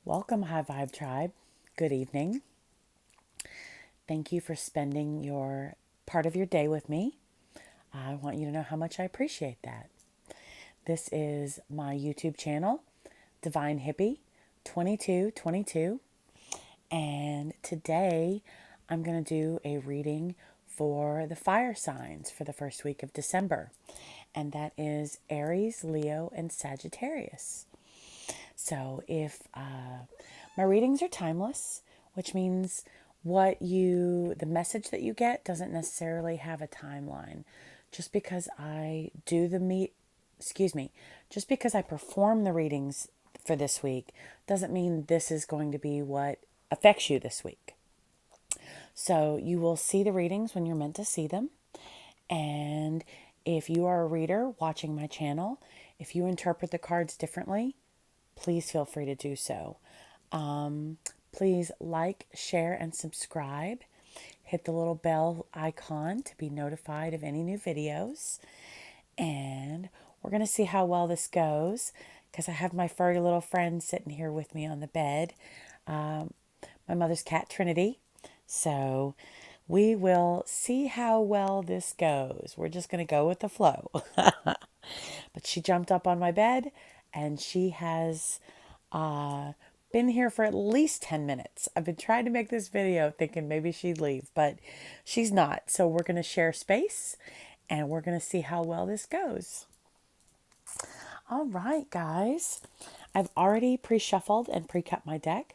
Welcome, High Vibe Tribe. Good evening. Thank you for spending your part of your day with me. I want you to know how much I appreciate that. This is my YouTube channel, Divine Hippie 2222, and today I'm going to do a reading for the fire signs for the first week of December, and that is Aries, Leo, and Sagittarius. So if my readings are timeless, which means the message that you get doesn't necessarily have a timeline. Just because I do just because I perform the readings for this week doesn't mean this is going to be what affects you this week. So you will see the readings when you're meant to see them. And if you are a reader watching my channel, if you interpret the cards differently, please feel free to do so. Please like, share, and subscribe. Hit the little bell icon to be notified of any new videos. And we're going to see how well this goes because I have my furry little friend sitting here with me on the bed, my mother's cat, Trinity. So we will see how well this goes. We're just going to go with the flow. But she jumped up on my bed and she has been here for at least 10 minutes. I've been trying to make this video thinking maybe she'd leave, but she's not. So we're going to share space and we're going to see how well this goes. All right, guys. I've already pre-shuffled and pre-cut my deck.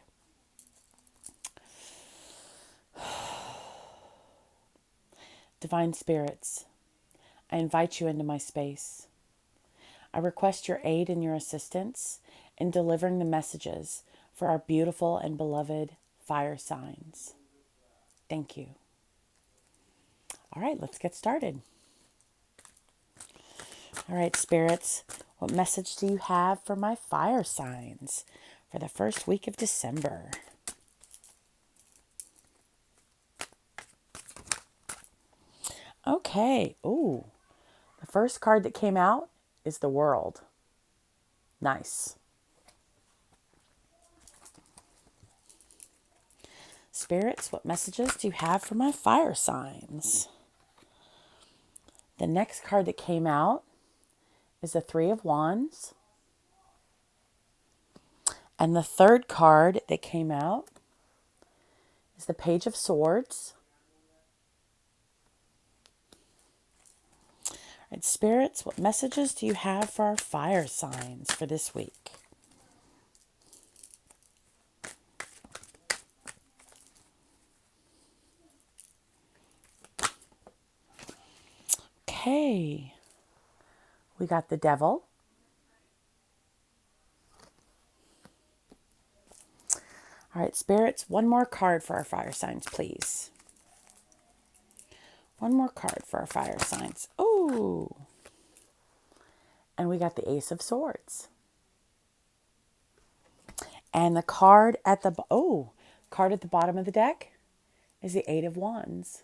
Divine spirits, I invite you into my space. I request your aid and your assistance in delivering the messages for our beautiful and beloved fire signs. Thank you. All right, let's get started. All right, spirits, what message do you have for my fire signs for the first week of December? Okay. Ooh, the first card that came out is the World. Nice. Spirits, what messages do you have for my fire signs? The next card that came out is the Three of Wands. And the third card that came out is the Page of Swords. All right, spirits, what messages do you have for our fire signs for this week? Okay. We got the Devil. All right, spirits, one more card for our fire signs, please. One more card for our fire signs. Ooh. And we got the Ace of Swords. And the card at the bottom of the deck is the Eight of Wands.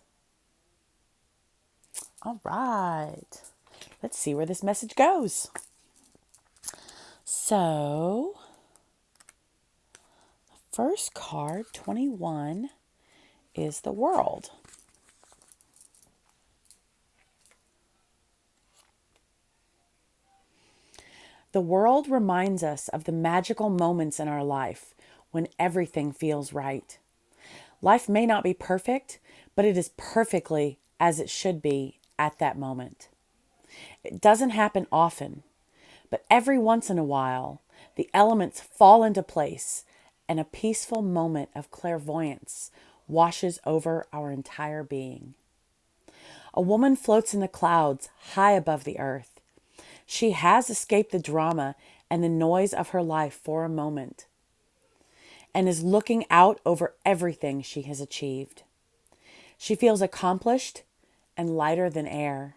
All right. Let's see where this message goes. So, first card, 21, is the World. The World reminds us of the magical moments in our life when everything feels right. Life may not be perfect, but it is perfectly as it should be at that moment. It doesn't happen often, but every once in a while, the elements fall into place and a peaceful moment of clairvoyance washes over our entire being. A woman floats in the clouds high above the earth. She has escaped the drama and the noise of her life for a moment and is looking out over everything she has achieved. She feels accomplished and lighter than air.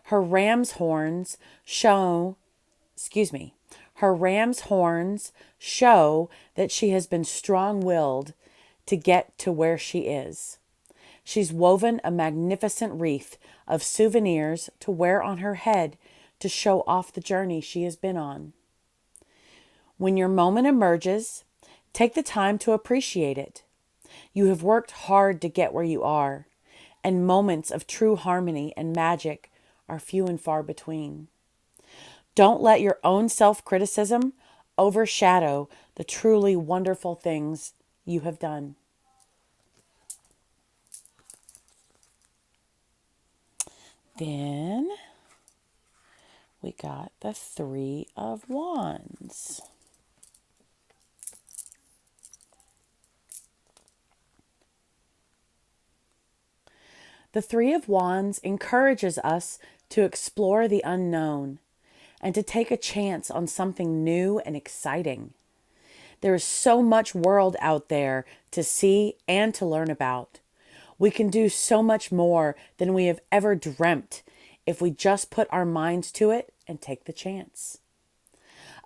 Her ram's horns show that she has been strong-willed to get to where she is. She's woven a magnificent wreath of souvenirs to wear on her head to show off the journey she has been on. When your moment emerges, Take the time to appreciate it. You have worked hard to get where you are, and moments of true harmony and magic are few and far between. Don't let your own self-criticism overshadow the truly wonderful things you have done. Then we got the Three of Wands. The Three of Wands encourages us to explore the unknown and to take a chance on something new and exciting. There is so much world out there to see and to learn about. We can do so much more than we have ever dreamt if we just put our minds to it and take the chance.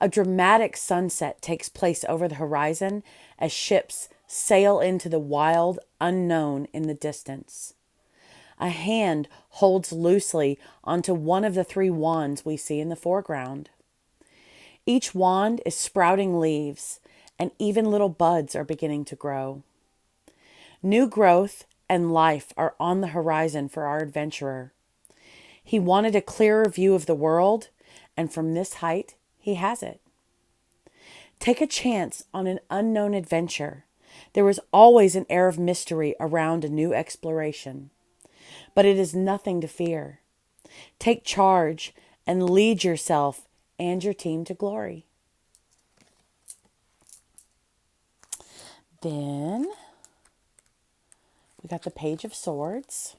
A dramatic sunset takes place over the horizon as ships sail into the wild unknown in the distance. A hand holds loosely onto one of the three wands we see in the foreground. Each wand is sprouting leaves, and even little buds are beginning to grow. New growth and life are on the horizon for our adventurer. He wanted a clearer view of the world, and from this height, he has it. Take a chance on an unknown adventure. There is always an air of mystery around a new exploration, but it is nothing to fear. Take charge and lead yourself and your team to glory. Then we got the Page of Swords.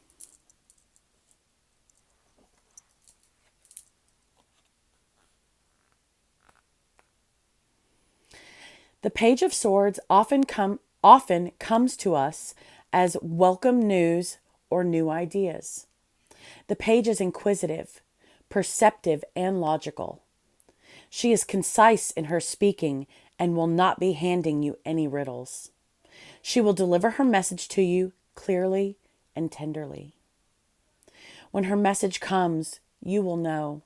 The Page of Swords often comes to us as welcome news or new ideas. The page is inquisitive, perceptive, and logical. She is concise in her speaking and will not be handing you any riddles. She will deliver her message to you clearly and tenderly. When her message comes, you will know.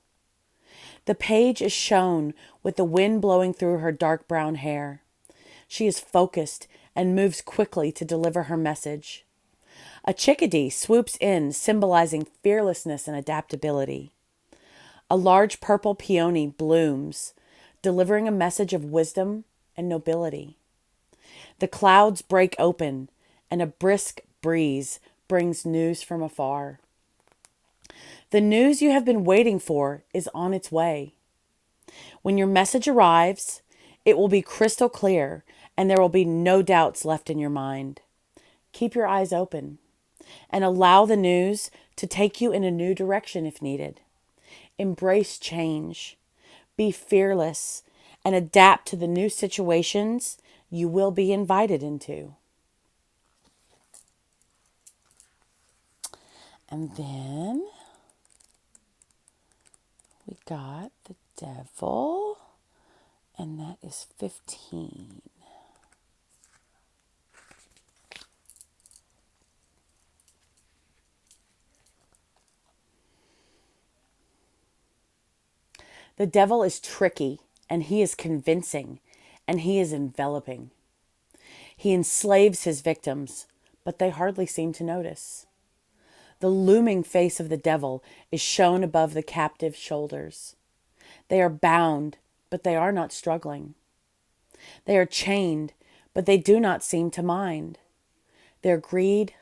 The page is shown with the wind blowing through her dark brown hair. She is focused and moves quickly to deliver her message. A chickadee swoops in, symbolizing fearlessness and adaptability. A large purple peony blooms, delivering a message of wisdom and nobility. The clouds break open, and a brisk breeze brings news from afar. The news you have been waiting for is on its way. When your message arrives, it will be crystal clear, and there will be no doubts left in your mind. Keep your eyes open and allow the news to take you in a new direction if needed. Embrace change, be fearless, and adapt to the new situations you will be invited into. And then we got the Devil, and that is 15. The devil is tricky, and he is convincing, and he is enveloping. He enslaves his victims, but they hardly seem to notice. The looming face of the devil is shown above the captive's shoulders. They are bound, but they are not struggling. They are chained, but they do not seem to mind. Their greed,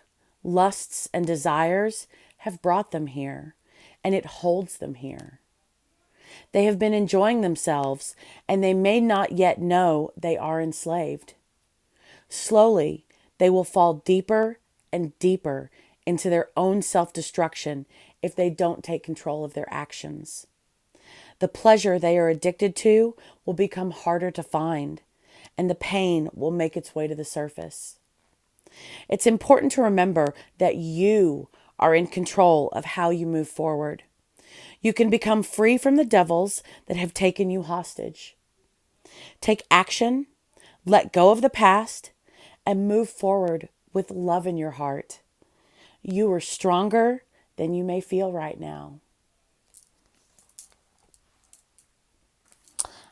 lusts, and desires have brought them here, and it holds them here. They have been enjoying themselves, and they may not yet know they are enslaved. Slowly, they will fall deeper and deeper into their own self-destruction if they don't take control of their actions. The pleasure they are addicted to will become harder to find, and the pain will make its way to the surface. It's important to remember that you are in control of how you move forward. You can become free from the devils that have taken you hostage. Take action, let go of the past, and move forward with love in your heart. You are stronger than you may feel right now.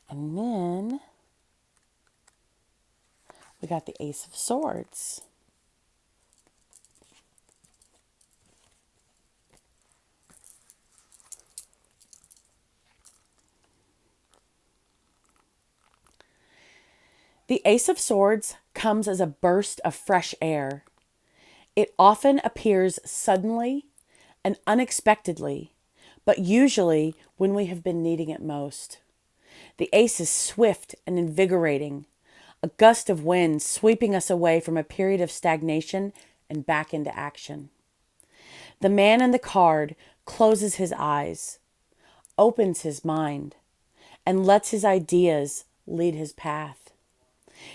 And then We got the Ace of Swords. The Ace of Swords comes as a burst of fresh air. It often appears suddenly and unexpectedly, but usually when we have been needing it most. The ace is swift and invigorating, a gust of wind sweeping us away from a period of stagnation and back into action. The man in the card closes his eyes, opens his mind, and lets his ideas lead his path.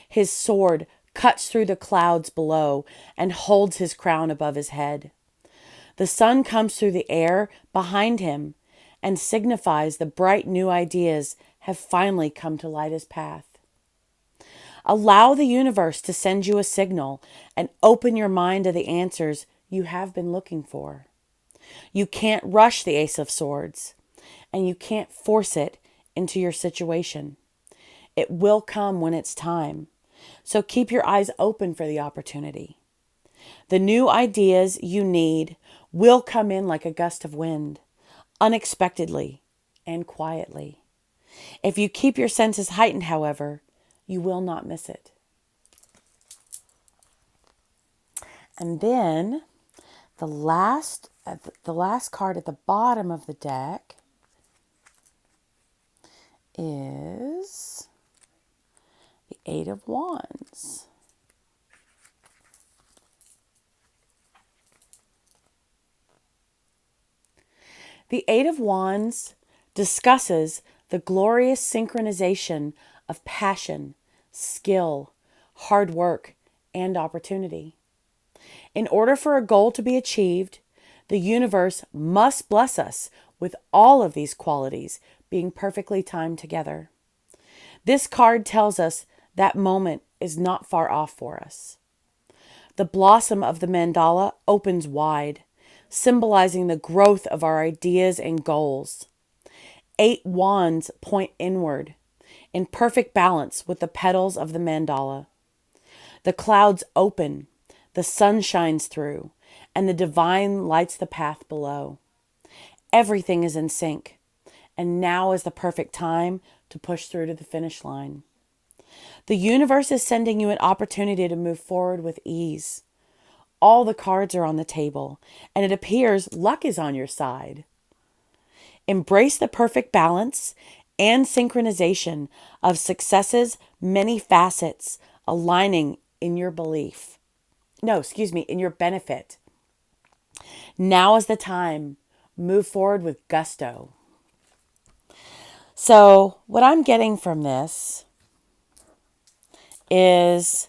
His sword cuts through the clouds below and holds his crown above his head. The sun comes through the air behind him and signifies the bright new ideas have finally come to light his path. Allow the universe to send you a signal and open your mind to the answers you have been looking for. You can't rush the Ace of Swords, and you can't force it into your situation. It will come when it's time, so keep your eyes open for the opportunity. The new ideas you need will come in like a gust of wind, unexpectedly and quietly. If you keep your senses heightened, however, you will not miss it. And then the last card at the bottom of the deck is the Eight of Wands. The Eight of Wands discusses the glorious synchronization of passion, skill, hard work, and opportunity. In order for a goal to be achieved, the universe must bless us with all of these qualities being perfectly timed together. This card tells us that moment is not far off for us. The blossom of the mandala opens wide, symbolizing the growth of our ideas and goals. 8 wands point inward, in perfect balance with the petals of the mandala. The clouds open, the sun shines through, and the divine lights the path below. Everything is in sync, and now is the perfect time to push through to the finish line. The universe is sending you an opportunity to move forward with ease. All the cards are on the table, and it appears luck is on your side. Embrace the perfect balance and synchronization of success's many facets aligning in your belief. In your benefit. Now is the time. Move forward with gusto. So, what I'm getting from this is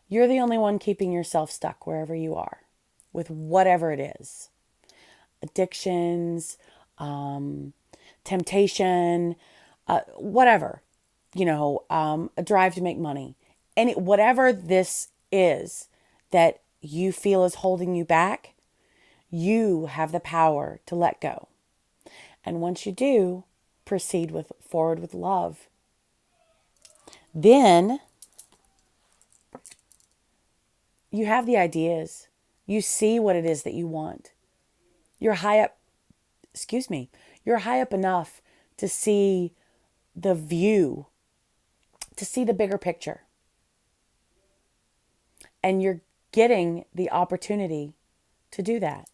you're the only one keeping yourself stuck wherever you are with whatever it is. Addictions, temptation, whatever, a drive to make money. Whatever this is that you feel is holding you back, you have the power to let go. And once you do, proceed forward with love. Then you have the ideas. You see what it is that you want. You're high up, you're high up enough to see the view, to see the bigger picture. And you're getting the opportunity to do that.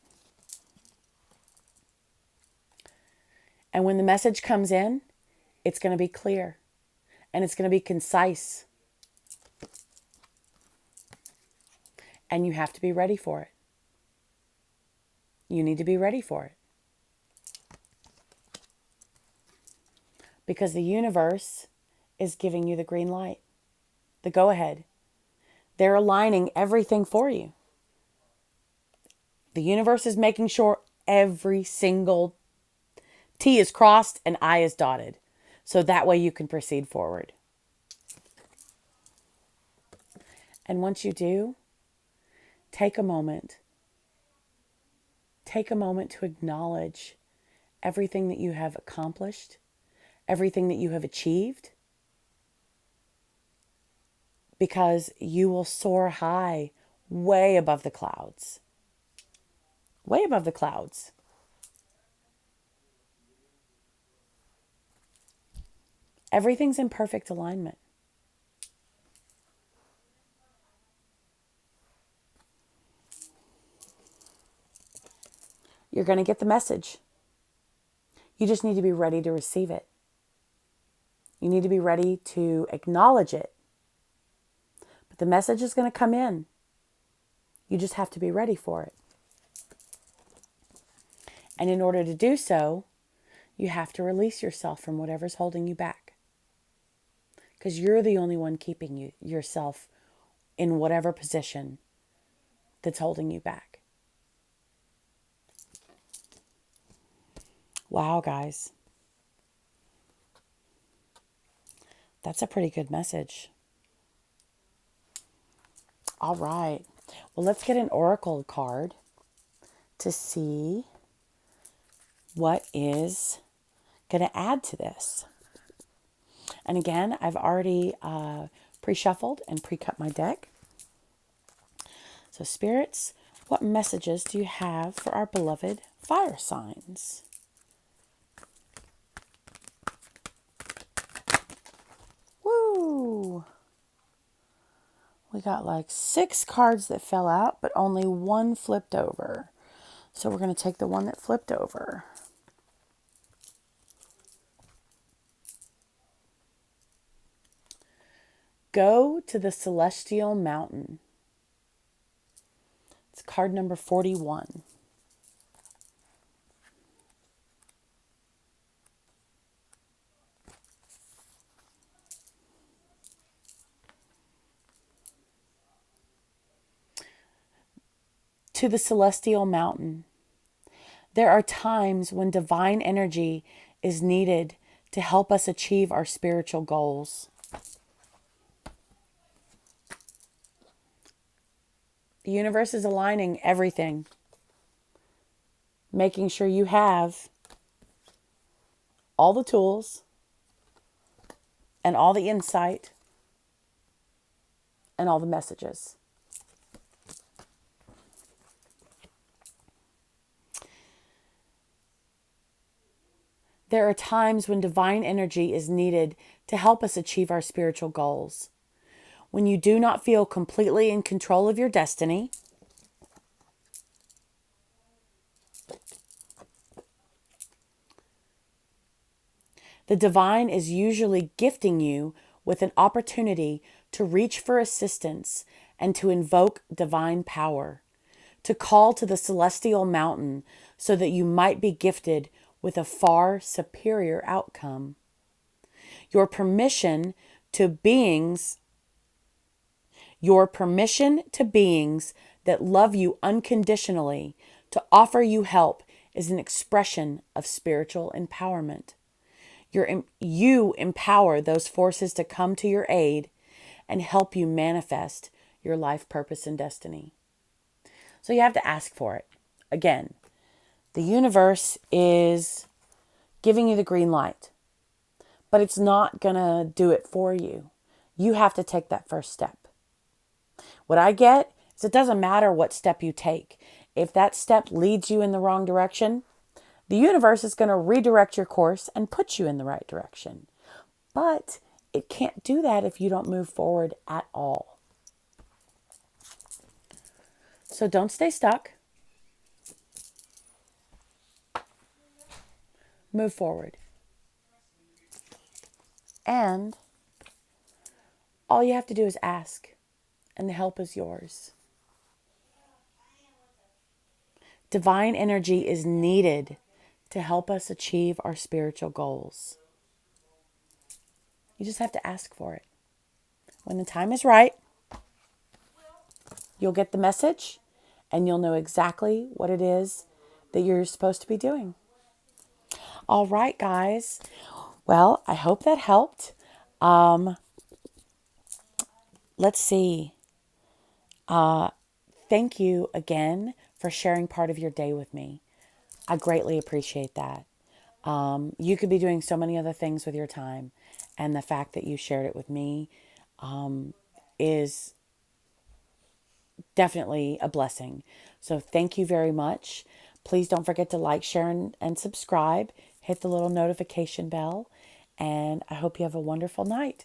And when the message comes in, it's going to be clear and it's going to be concise. And you have to be ready for it. You need to be ready for it. Because the universe is giving you the green light, the go ahead. They're aligning everything for you. The universe is making sure every single T is crossed and I is dotted. So that way you can proceed forward. And once you do, take a moment. Take a moment to acknowledge everything that you have accomplished, everything that you have achieved, because you will soar high, way above the clouds. Way above the clouds. Everything's in perfect alignment. You're going to get the message. You just need to be ready to receive it. You need to be ready to acknowledge it. But the message is going to come in. You just have to be ready for it. And in order to do so, you have to release yourself from whatever's holding you back. Because you're the only one keeping yourself in whatever position that's holding you back. Wow, guys. That's a pretty good message. All right. Well, let's get an oracle card to see what is going to add to this. And again, I've already pre-shuffled and pre-cut my deck. So spirits, what messages do you have for our beloved fire signs? Woo! We got like 6 cards that fell out, but only one flipped over. So we're going to take the one that flipped over. Go to the Celestial Mountain. It's card number 41. To the Celestial Mountain. There are times when divine energy is needed to help us achieve our spiritual goals. The universe is aligning everything, making sure you have all the tools and all the insight and all the messages. There are times when divine energy is needed to help us achieve our spiritual goals. When you do not feel completely in control of your destiny, the divine is usually gifting you with an opportunity to reach for assistance and to invoke divine power, to call to the celestial mountain so that you might be gifted with a far superior outcome. Your permission to beings that love you unconditionally to offer you help is an expression of spiritual empowerment. You empower those forces to come to your aid and help you manifest your life purpose and destiny. So you have to ask for it. Again, the universe is giving you the green light, but it's not going to do it for you. You have to take that first step. What I get is it doesn't matter what step you take. If that step leads you in the wrong direction, the universe is going to redirect your course and put you in the right direction. But it can't do that if you don't move forward at all. So don't stay stuck. Move forward. And all you have to do is ask, and the help is yours. Divine energy is needed to help us achieve our spiritual goals. You just have to ask for it. When the time is right, you'll get the message and you'll know exactly what it is that you're supposed to be doing. All right, guys. Well, I hope that helped. Let's see. Thank you again for sharing part of your day with me. I greatly appreciate that. You could be doing so many other things with your time, and the fact that you shared it with me is definitely a blessing. So thank you very much. Please don't forget to like, share, and subscribe. Hit the little notification bell. And I hope you have a wonderful night.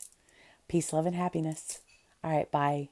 Peace, love, and happiness. All right, bye.